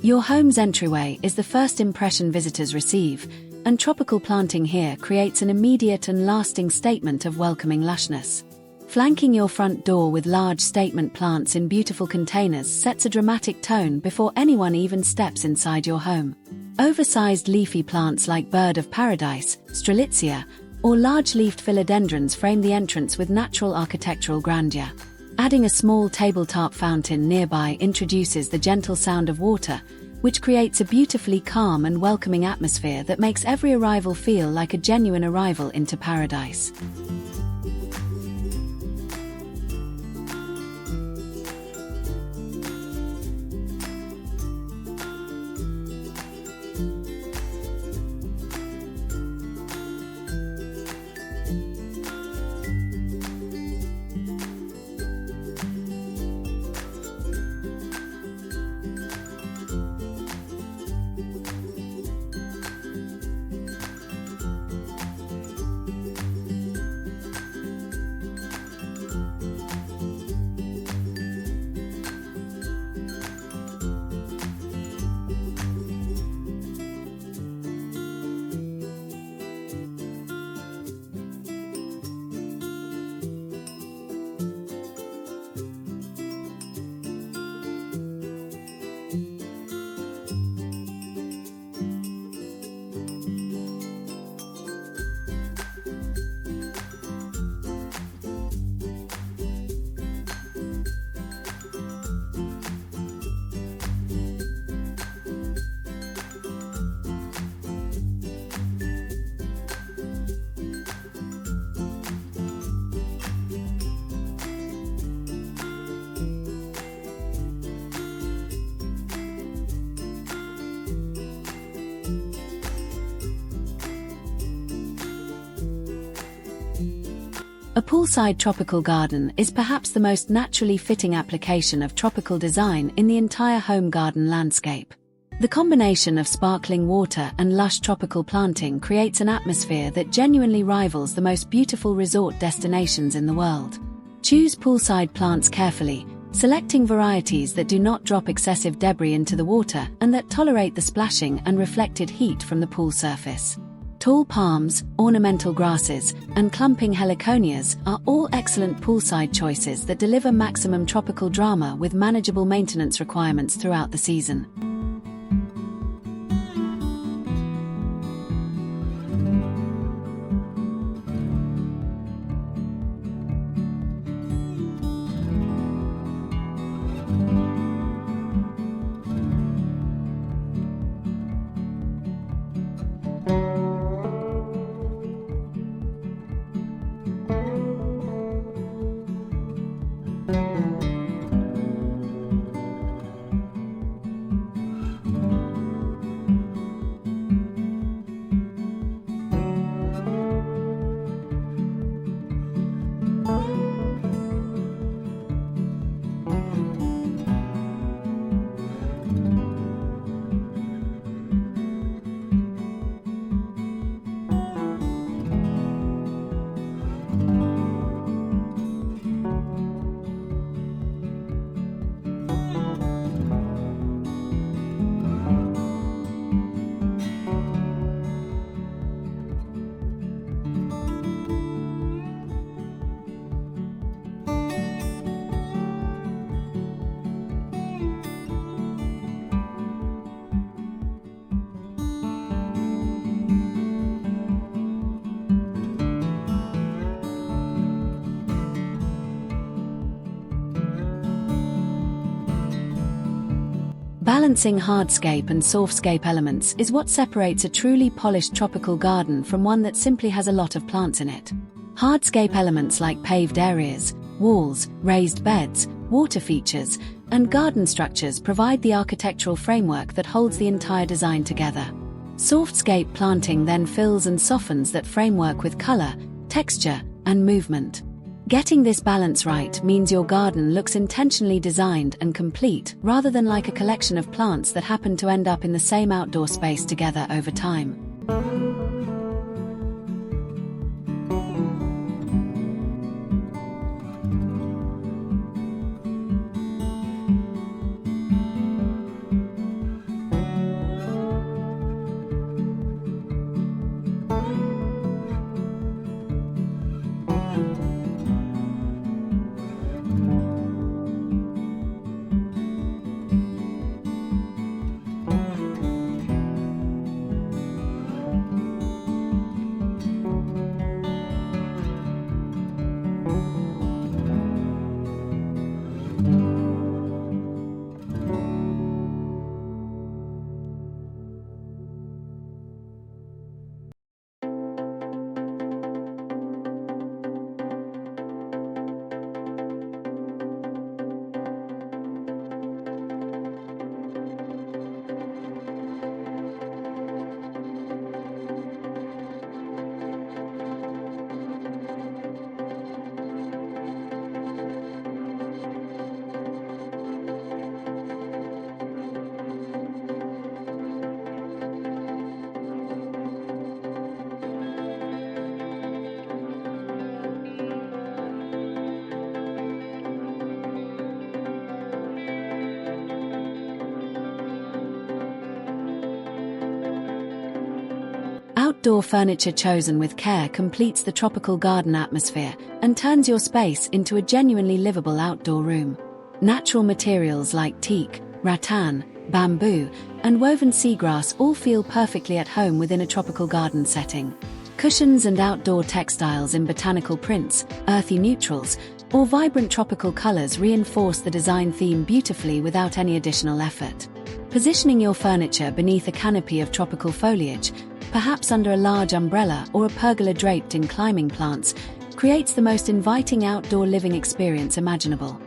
Your home's entryway is the first impression visitors receive, and tropical planting here creates an immediate and lasting statement of welcoming lushness. Flanking your front door with large statement plants in beautiful containers sets a dramatic tone before anyone even steps inside your home. Oversized leafy plants like bird of paradise, strelitzia, or large-leafed philodendrons frame the entrance with natural architectural grandeur. Adding a small tabletop fountain nearby introduces the gentle sound of water, which creates a beautifully calm and welcoming atmosphere that makes every arrival feel like a genuine arrival into paradise. A poolside tropical garden is perhaps the most naturally fitting application of tropical design in the entire home garden landscape. The combination of sparkling water and lush tropical planting creates an atmosphere that genuinely rivals the most beautiful resort destinations in the world. Choose poolside plants carefully, selecting varieties that do not drop excessive debris into the water and that tolerate the splashing and reflected heat from the pool surface. Tall palms, ornamental grasses, and clumping heliconias are all excellent poolside choices that deliver maximum tropical drama with manageable maintenance requirements throughout the season. Balancing hardscape and softscape elements is what separates a truly polished tropical garden from one that simply has a lot of plants in it. Hardscape elements like paved areas, walls, raised beds, water features, and garden structures provide the architectural framework that holds the entire design together. Softscape planting then fills and softens that framework with color, texture, and movement. Getting this balance right means your garden looks intentionally designed and complete rather than like a collection of plants that happen to end up in the same outdoor space together over time. Outdoor furniture chosen with care completes the tropical garden atmosphere and turns your space into a genuinely livable outdoor room. Natural materials like teak, rattan, bamboo, and woven seagrass all feel perfectly at home within a tropical garden setting. Cushions and outdoor textiles in botanical prints, earthy neutrals, or vibrant tropical colors reinforce the design theme beautifully without any additional effort. Positioning your furniture beneath a canopy of tropical foliage, perhaps under a large umbrella or a pergola draped in climbing plants, creates the most inviting outdoor living experience imaginable.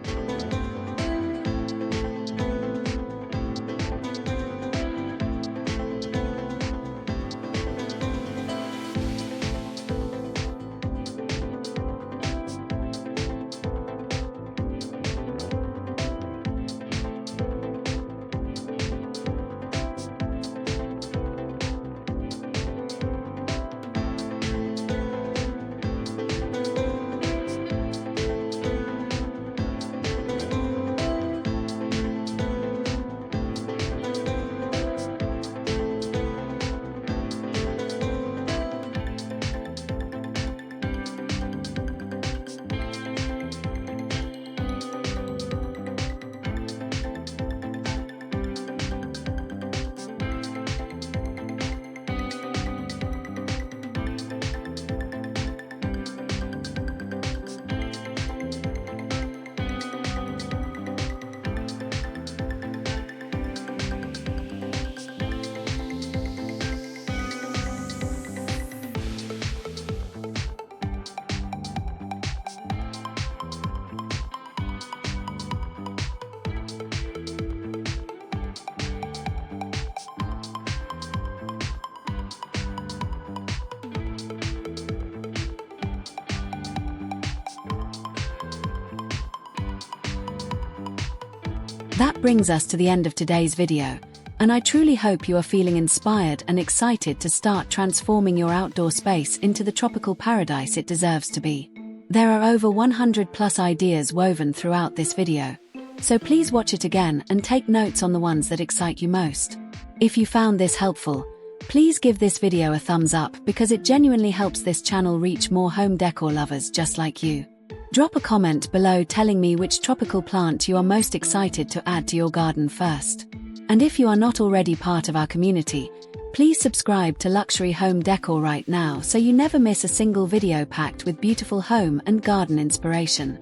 That brings us to the end of today's video, and I truly hope you are feeling inspired and excited to start transforming your outdoor space into the tropical paradise it deserves to be. There are over 100 plus ideas woven throughout this video, so please watch it again and take notes on the ones that excite you most. If you found this helpful, please give this video a thumbs up because it genuinely helps this channel reach more home decor lovers just like you. Drop a comment below telling me which tropical plant you are most excited to add to your garden first. And if you are not already part of our community, please subscribe to Luxury Home Decor right now so you never miss a single video packed with beautiful home and garden inspiration.